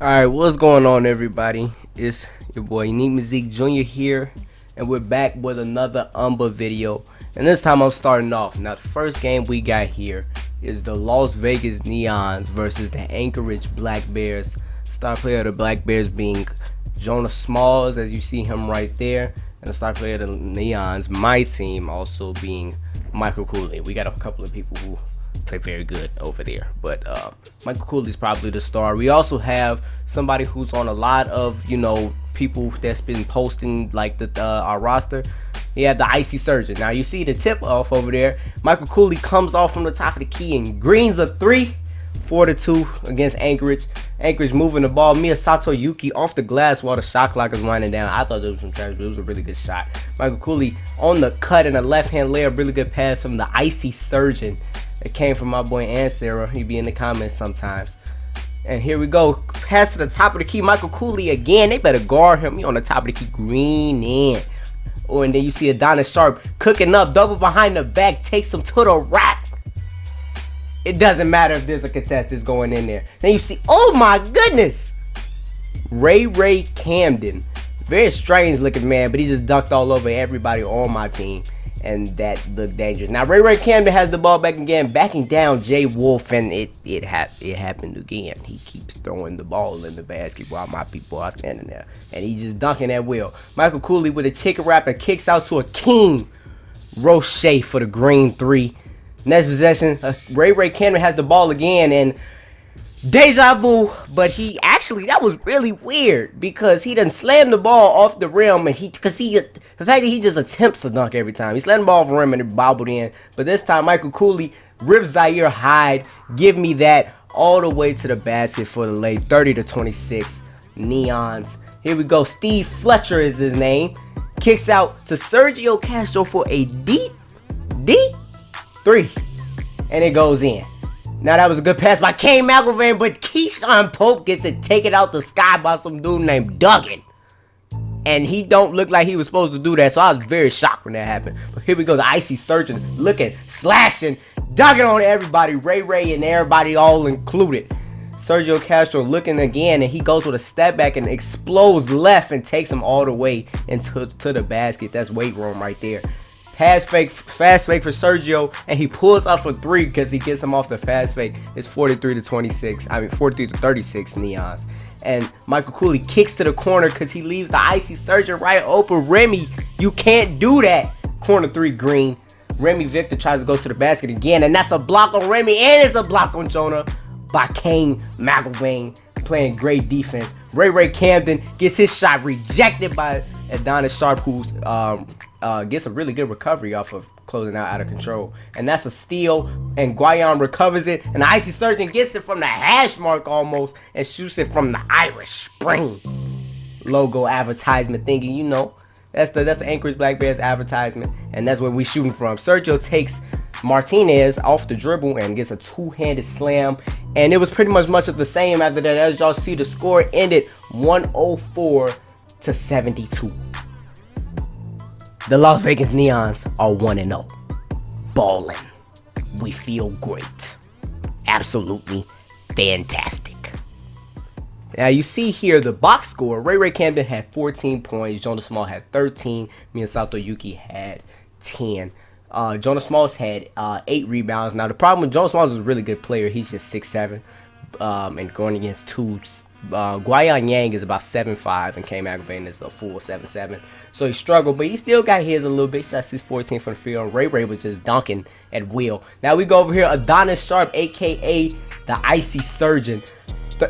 Alright, what's going on, everybody? It's your boy Mazique Jr. here, and we're back with another UMBA video. And this time I'm starting off. Now, the first game we got here is the Las Vegas Neons versus the Anchorage Black Bears. Star player of the Black Bears being Jonah Smalls, as you see him right there, and the star player of the Neons, my team, also being Michael Cooley. We got a couple of people who play very good over there, but Michael Cooley's probably the star. We also have somebody who's on a lot of people that's been posting like our roster. He had the icy surgeon. Now you see the tip off over there. Michael Cooley comes off from the top of the key and greens a 3, 4-2 against Anchorage. Anchorage moving the ball. Miyasato Yuki off the glass while the shot clock is winding down. I thought it was some trash, but it was a really good shot. Michael Cooley on the cut and a left-hand layup. Really good pass from the icy surgeon. It came from my boy Angelo. He be in the comments sometimes. And here we go. Pass to the top of the key. Michael Cooley again. They better guard him. He on the top of the key. Green in. Oh, and then you see Adonis Sharp cooking up. Double behind the back. Takes him to the rack. It doesn't matter if there's a contest that's going in there. Then you see, oh my goodness, Ray Camden. Very strange looking man, but he just dunked all over everybody on my team. And that looked dangerous. Now Ray Camden has the ball back again, backing down Jay Wolf, and it happened again. He keeps throwing the ball in the basket while my people are standing there, and he's just dunking at will. Michael Cooley with a chicken wrap and kicks out to a King Roche for the green 3. Next possession, Ray Camden has the ball again, and deja vu, but that was really weird because he done slammed the ball off the rim, and the fact that he just attempts to dunk every time. He slammed the ball off the rim and it bobbled in, but this time Michael Cooley rips Zaire Hyde, give me that all the way to the basket for the late 30-26 Neons. Here we go. Steve Fletcher is his name. Kicks out to Sergio Castro for a deep 3, and it goes in. Now that was a good pass by Kane McElvain, but Keyshawn Pope gets it taken out the sky by some dude named Duggan. And he don't look like he was supposed to do that, so I was very shocked when that happened. But here we go, the icy surgeon looking, slashing, Duggan on everybody, Ray and everybody all included. Sergio Castro looking again, and he goes with a step back and explodes left and takes him all the way into the basket. That's weight room right there. Fast fake for Sergio, and he pulls up for 3 because he gets him off the fast fake. It's 43-36. 43-36 Neons. And Michael Cooley kicks to the corner because he leaves the icy surgeon right open. Remy, you can't do that. Corner 3 green. Remy Victor tries to go to the basket again, and that's a block on Remy, and it's a block on Jonah by Kane McElvain, playing great defense. Ray Camden gets his shot rejected by Adonis Sharp, who's gets a really good recovery off of closing out of control, and that's a steal, and Guayan recovers it, and the icy surgeon gets it from the hash mark almost and shoots it from the Irish Spring logo advertisement thingy. That's the Anchorage Black Bears advertisement, and that's where we shooting from. Sergio takes Martinez off the dribble and gets a 2-handed slam, and it was pretty much of the same after that. As y'all see, the score ended 104-72. The Las Vegas Neons are 1-0. Ballin'. We feel great. Absolutely fantastic. Now you see here the box score. Ray Camden had 14 points. Jonas Small had 13. Miyasato Yuki had 10. Jonas Smalls had 8 rebounds. Now the problem with Jonas Smalls is a really good player. He's just 6'7", and going against 2s. Guayan Yang is about 7'5", and Kane McElvain is a full 7'7". So he struggled, but he still got his a little bit. That's his 14 from the field. Ray was just dunking at will. Now we go over here. Adonis Sharp, aka the icy surgeon,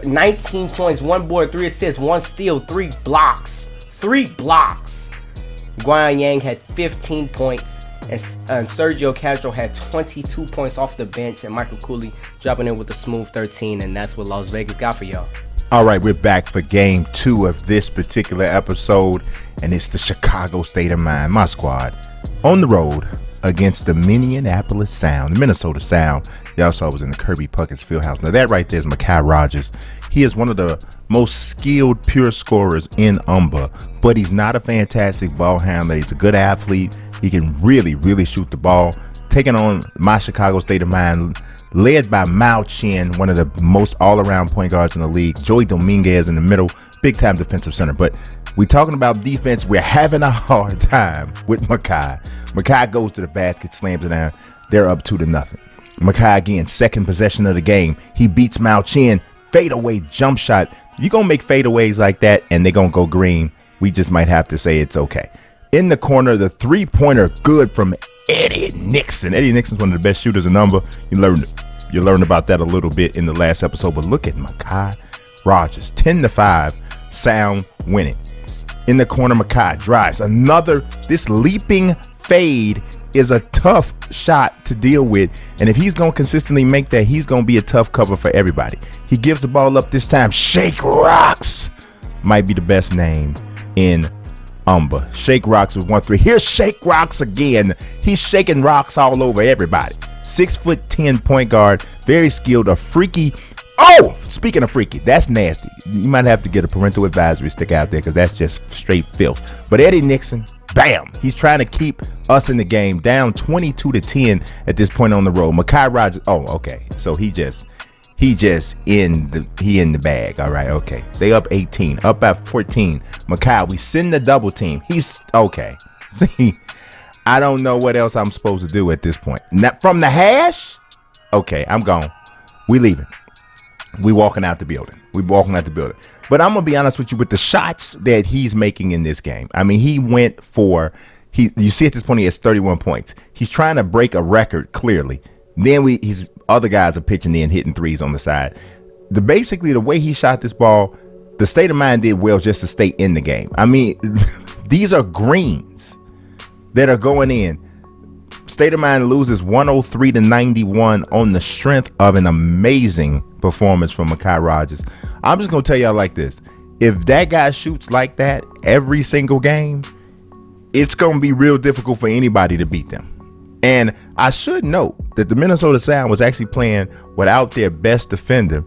19 points, 1 board, 3 assists, 1 steal, 3 blocks. Guayan Yang had 15 points, and Sergio Castro had 22 points off the bench, and Michael Cooley dropping in with a smooth 13, and that's what Las Vegas got for y'all. All right, we're back for game 2 of this particular episode, and it's the Chicago State of Mind, my squad, on the road against the Minneapolis Sound, the Minnesota Sound. Y'all saw it was in the Kirby Puckett Fieldhouse. Now that right there is Mekhi Rogers. He is one of the most skilled pure scorers in UMBA, but he's not a fantastic ball handler. He's a good athlete. He can really shoot the ball. Taking on my Chicago State of Mind led by Mao Chin, one of the most all-around point guards in the league. Joey Dominguez in the middle, big-time defensive center. But we talking about defense. We're having a hard time with Makai. Makai goes to the basket, slams it down. They're up 2-0. Makai again, second possession of the game. He beats Mao Chin. Fadeaway jump shot. You're going to make fadeaways like that, and they're going to go green. We just might have to say it's okay. In the corner, the three-pointer good from Eddie Nixon. Eddie Nixon's one of the best shooters in number. You learned about that a little bit in the last episode, but look at Makai Rogers. 10-5, sound winning. In the corner, Makai drives. This leaping fade is a tough shot to deal with, and if he's going to consistently make that, he's going to be a tough cover for everybody. He gives the ball up this time. Shake Rocks might be the best name in UMBA. Shake Rocks with 1-3. Here's Shake Rocks again. He's shaking rocks all over everybody. 6'10" point guard, very skilled, a freaky. Oh, speaking of freaky, that's nasty. You might have to get a parental advisory stick out there because that's just straight filth. But Eddie Nixon, bam, he's trying to keep us in the game, down 22-10 at this point on the road. Makai Rogers, oh, okay, so he in the bag. All right, okay, they up 18, up at 14. Makai, we send the double team. He's okay. See, I don't know what else I'm supposed to do at this point. Now, from the hash, okay, I'm gone. We leaving. We walking out the building. But I'm gonna be honest with you, with the shots that he's making in this game. I mean, he went for you see at this point he has 31 points. He's trying to break a record clearly. Then his other guys are pitching in, hitting threes on the side. Basically the way he shot this ball, the state of mind did well just to stay in the game. I mean, these are greens that are going in. State of Mind loses 103-91 on the strength of an amazing performance from Makai Rogers. I'm just going to tell y'all like this. If that guy shoots like that every single game, it's going to be real difficult for anybody to beat them. And I should note that the Minnesota Sound was actually playing without their best defender.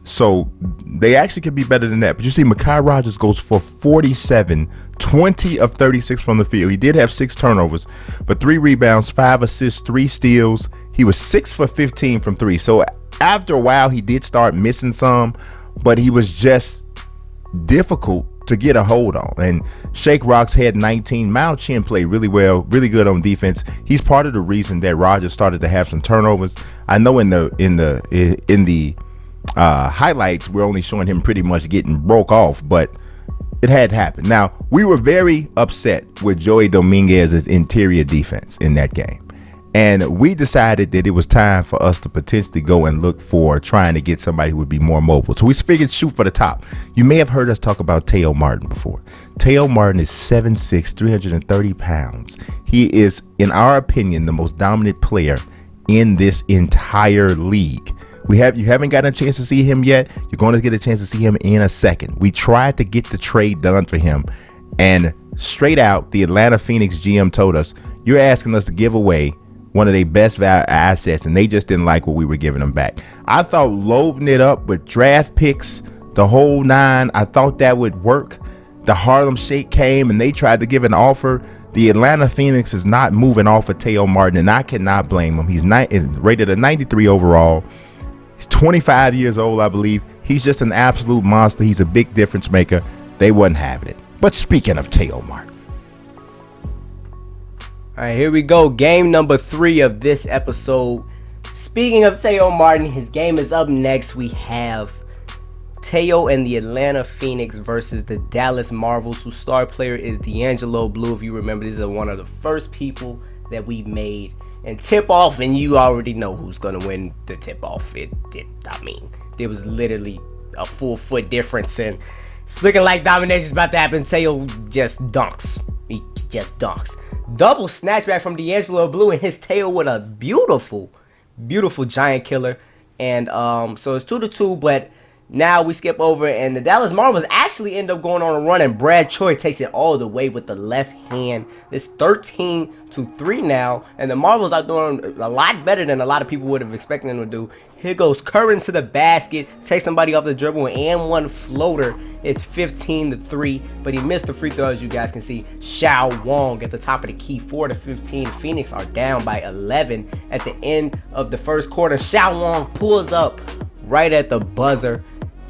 So they actually could be better than that. But you see, Makai Rogers goes for 47, 20 of 36 from the field. He did have 6 turnovers, but 3 rebounds, 5 assists, 3 steals. He was 6 for 15 from 3. So after a while, he did start missing some, but he was just difficult to get a hold on. And Shake Rocks had 19. Mao Chin played really well, really good on defense. He's part of the reason that Rogers started to have some turnovers. I know in the highlights we're only showing him pretty much getting broke off, but it had happened. Now, we were very upset with Joey Dominguez's interior defense in that game, and we decided that it was time for us to potentially go and look for trying to get somebody who would be more mobile. So we figured shoot for the top. You may have heard us talk about Taio Martin before. Taio Martin is 7'6", 330 pounds. He is, in our opinion, the most dominant player in this entire league. You haven't gotten a chance to see him yet. You're going to get a chance to see him in a second. We tried to get the trade done for him, and straight out, the Atlanta Phenix GM told us, you're asking us to give away one of their best value assets, and they just didn't like what we were giving them back. I thought loading it up with draft picks, the whole 9, I thought that would work. The Harlem Shake came, and they tried to give an offer. The Atlanta Phenix is not moving off of Taio Martin, and I cannot blame him. He's rated a 93 overall. He's 25 years old, I believe. He's just an absolute monster. He's a big difference maker. They wasn't having it. But speaking of Taio Martin. All right, here we go. Game number 3 of this episode. Speaking of Taio Martin, his game is up next. We have Taio and the Atlanta Phenix versus the Dallas Marvels, whose star player is Angelo Blue. If you remember, this is one of the first people that we made and tip off, and you already know who's gonna win the tip off. There was literally a full foot difference, and it's looking like domination's about to happen. Taio just dunks. He just dunks. Double snatchback from Angelo Blue, and his Taio with a beautiful giant killer. And so it's 2-2, but now we skip over, and the Dallas Marvels actually end up going on a run, and Brad Choi takes it all the way with the left hand. It's 13-3 now, and the Marvels are doing a lot better than a lot of people would have expected them to do. Here goes Curran to the basket, takes somebody off the dribble, and one floater, It's 15-3, but he missed the free throw, as you guys can see. Xiao Wong at the top of the key, 4-15. Phoenix are down by 11 at the end of the first quarter. Xiao Wong pulls up right at the buzzer,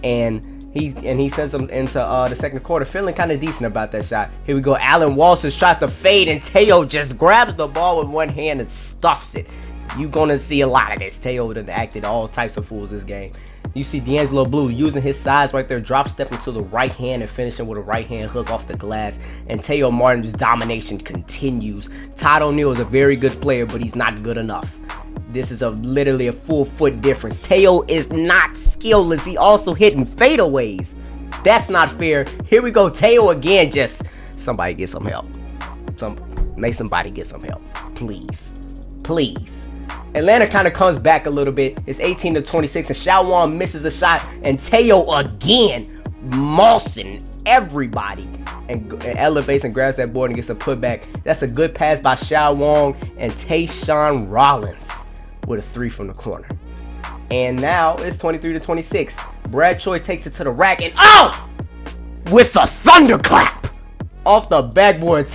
and he sends them into the second quarter, feeling kind of decent about that shot. Here we go. Allen Walters tries to fade, and Taio just grabs the ball with one hand and stuffs it. You're gonna see a lot of this. Taio done acted all types of fools this game. You see D'Angelo Blue using his size right there, drop stepping to the right hand and finishing with a right hand hook off the glass. And Taio Martin's domination continues. Todd O'Neal is a very good player, but he's not good enough. This is literally a full foot difference. Taio is not skillless. He also hitting fadeaways. That's not fair. Here we go. Taio again. Just somebody get some help. Make somebody get some help. Please. Please. Atlanta kind of comes back a little bit. It's 18-26, and Xiao Wong misses a shot, and Taio again mossing everybody and elevates and grabs that board and gets a putback. That's a good pass by Xiao Wong, and Tayshaun Rollins with a 3 from the corner. And now it's 23-26. Brad Choi takes it to the rack, and with a thunderclap off the backboard.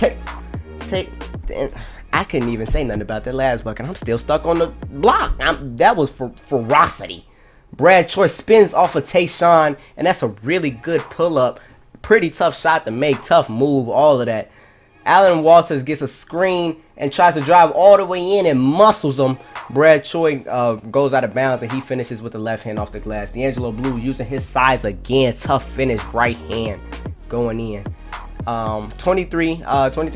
I couldn't even say nothing about that last bucket. I'm still stuck on the block. That was for ferocity. Brad Choi spins off of Tayshaun, and that's a really good pull-up. Pretty tough shot to make, tough move, all of that. Allen Walters gets a screen and tries to drive all the way in and muscles him. Brad Choi goes out of bounds, and he finishes with the left hand off the glass. D'Angelo Blue using his size again. Tough finish, right hand going in. 23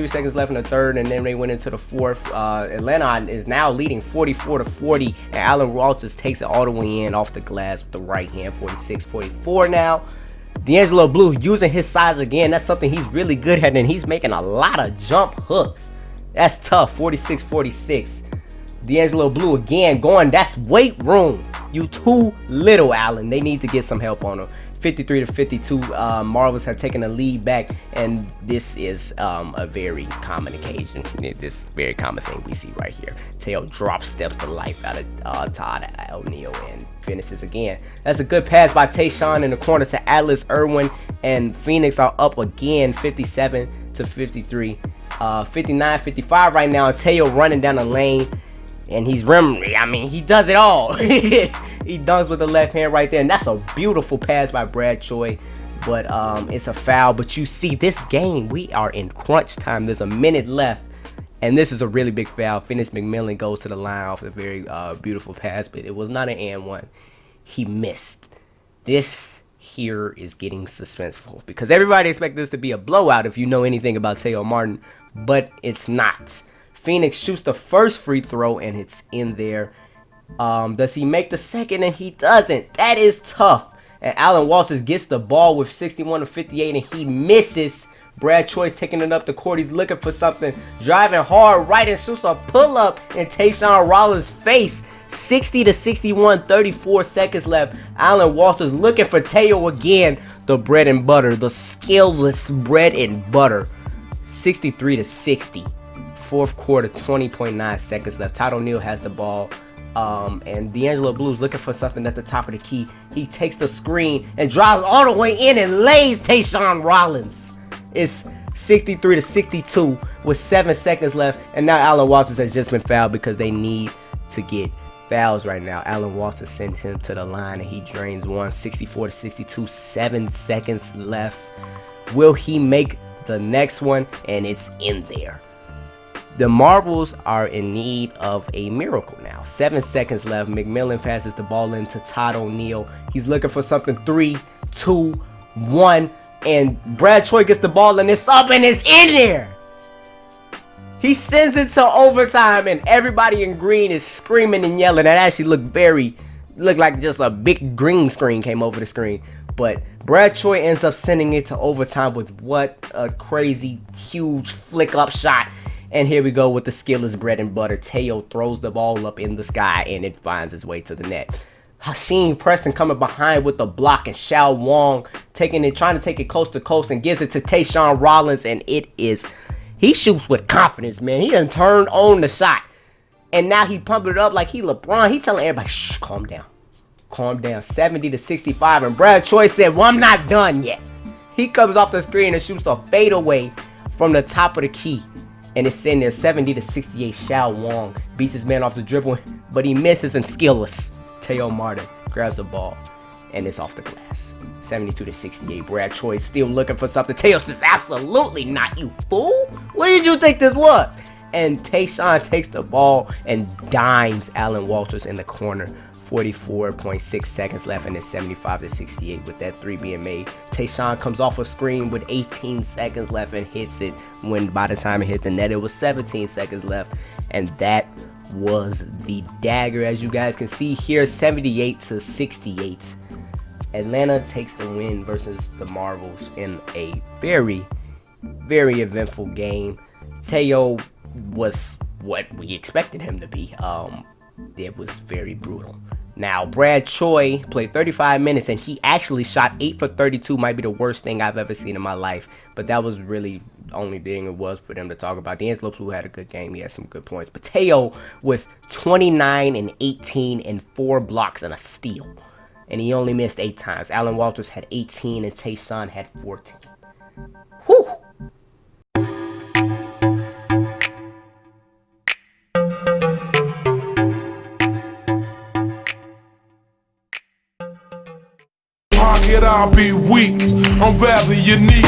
seconds left in the third, and then they went into the fourth. Atlanta is now leading 44-40, and Allen Walters takes it all the way in off the glass with the right hand. 46-44 now. D'Angelo Blue using his size again. That's something he's really good at, and he's making a lot of jump hooks. That's tough. 46-46. D'Angelo Blue again going. That's weight room. You too little, Allen. They need to get some help on him. 53-52. Marvels have taken the lead back, and this is a very common occasion. This very common thing we see right here. Taio drop steps the life out of Todd O'Neal and finishes again. That's a good pass by Tayshaun in the corner to Atlas Irwin, and Phoenix are up again, 57-53. 59-55 right now. Taio running down the lane, and he does it all. He dunks with the left hand right there, and that's a beautiful pass by Brad Choi, but it's a foul. But you see, this game, we are in crunch time. There's a minute left, and this is a really big foul. Phoenix McMillan goes to the line off a very beautiful pass, but it was not an and one. He missed. This here is getting suspenseful because everybody expects this to be a blowout if you know anything about Taio Martin, but it's not. Phoenix shoots the first free throw, and it's in there. Does he make the second? And he doesn't. That is tough. And Allen Walters gets the ball with 61-58, and he misses. Brad Choi's taking it up the court. He's looking for something. Driving hard right and shoots a pull-up in Tayshaun Rollins' face. 60-61, 34 seconds left. Allen Walters looking for Taio again. The bread and butter. The skillless bread and butter. 63-60. Fourth quarter, 20.9 seconds left. Todd O'Neal has the ball. And D'Angelo Blue's looking for something at the top of the key. He takes the screen and drives all the way in and lays Tayshaun Rollins. It's 63-62 with 7 seconds left. And now Allen Walters has just been fouled because they need to get fouls right now. Allen Walters sends him to the line, and he drains one. 64-62, 7 seconds left. Will he make the next one? And it's in there. The Marvels are in need of a miracle now. 7 seconds left. McMillan passes the ball into Todd O'Neal. He's looking for something. 3, 2, 1. And Brad Choi gets the ball, and it's up, and it's in there. He sends it to overtime, and everybody in green is screaming and yelling. That actually looked like just a big green screen came over the screen. But Brad Choi ends up sending it to overtime with what a crazy, huge flick-up shot. And here we go with the skillless bread and butter. Taio throws the ball up in the sky, and it finds its way to the net. Hasheem Preston coming behind with the block, and Xiao Wong trying to take it coast to coast, and gives it to Tayshaun Rollins, and he shoots with confidence, man. He done turned on the shot, and now he pumped it up like he LeBron. He telling everybody, shh, calm down. Calm down. 70-65, and Brad Choi said, well, I'm not done yet. He comes off the screen and shoots a fadeaway from the top of the key. And it's sitting there 70-68. Xiao Wang beats his man off the dribble, but he misses and skillless. Taio Martin grabs the ball and it's off the glass. 72-68. Brad Choi still looking for something. Taio says, absolutely not, you fool. What did you think this was? And Tayshaun takes the ball and dimes Allen Walters in the corner. 44.6 seconds left, and it's 75-68 with that three being made. Tayshaun comes off a screen with 18 seconds left and hits it, when by the time it hit the net, it was 17 seconds left. And that was the dagger, as you guys can see here, 78-68. Atlanta takes the win versus the Marvels in a very, very eventful game. Taio was what we expected him to be. It was very brutal. Now, Brad Choi played 35 minutes and he actually shot 8 for 32. Might be the worst thing I've ever seen in my life, but that was really the only thing it was for them to talk about. Angelo, who had a good game, he had some good points. But Taio with 29 and 18 and 4 blocks and a steal, and he only missed 8 times. Allen Walters had 18 and Tayshaun had 14. Whew! I'll be weak, I'm rather unique.